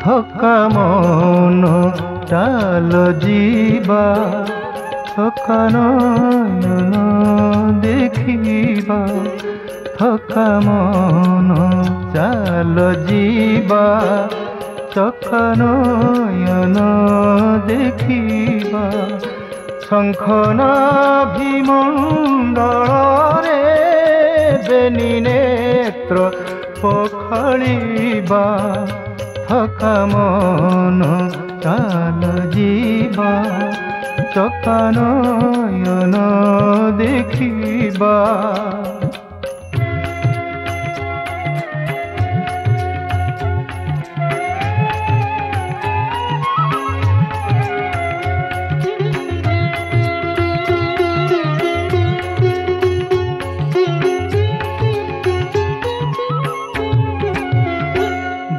थका मन चाल जीवा थका नयन देखिबा थका मन चाल जीवा थका नयन देखिबा शंखनाभिमंडल रे बेनी नेत्र पखाड़िबा थका मन चाल जीवा थका नयन देखिबा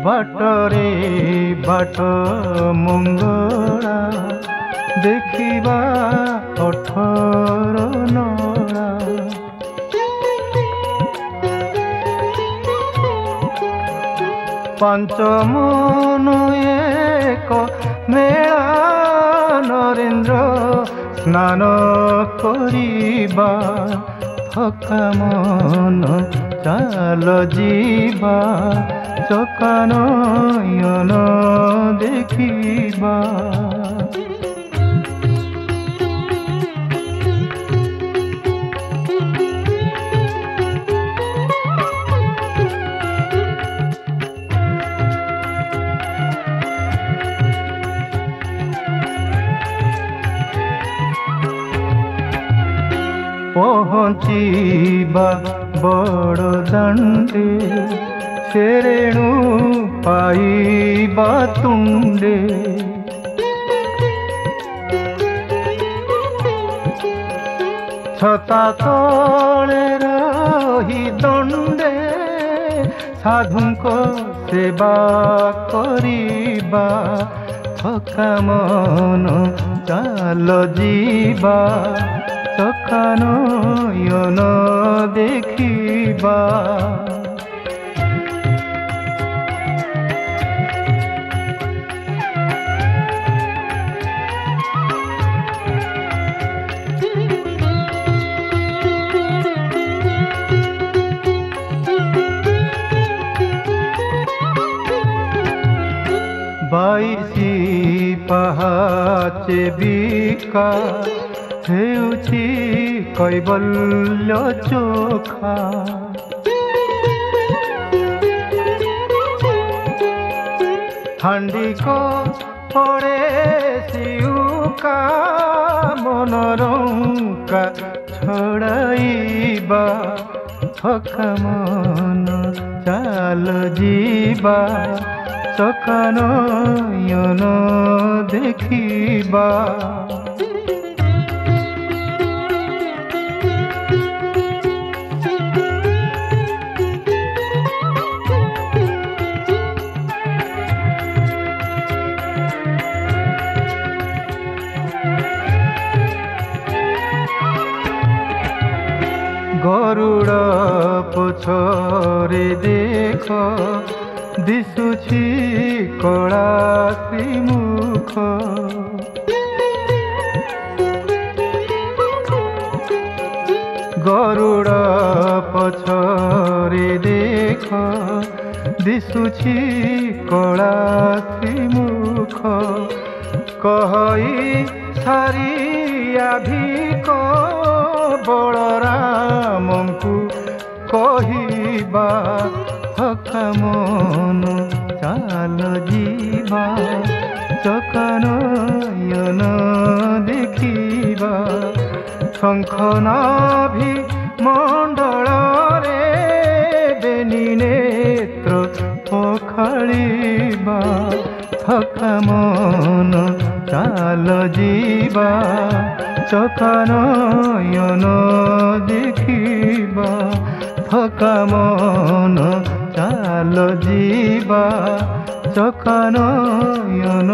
बाटरे बाट मंगला देखिबा 18 नला पांच मन एक मेला नरेंद्र स्नान करिबा थका मन चाल जीवा थका नयन देखिबा पहुँचीबा बड़ दांडे शेरेणु पाइबा तुंडे छता तले रही दंडे साधुंक सेवा करिबा थका मन चाल जीवा थका नयन देखिबा बाईसी पहाचे बिका हेउछि कैबल्य चोखा हांडिक पड़े सिउका मनरंका छड़ाइबा थका मन चाल जीवा थका नयन देखिबा गरुड़ पछरे देख दिशुछि कला श्रीमुख गरुड़ पछरे देख दिशुछि कला श्रीमुख कहई सारिया भिक बलरामंकु कहिबा थका मन चाल जीवा थका नयन देखिबा शंखनाभि मंडल रे बेनी नेत्र पखाड़िबा थका मन चाल जीवा थका नयन देखिबा थका मन चाल जीवा थका नयन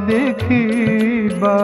देखिबा।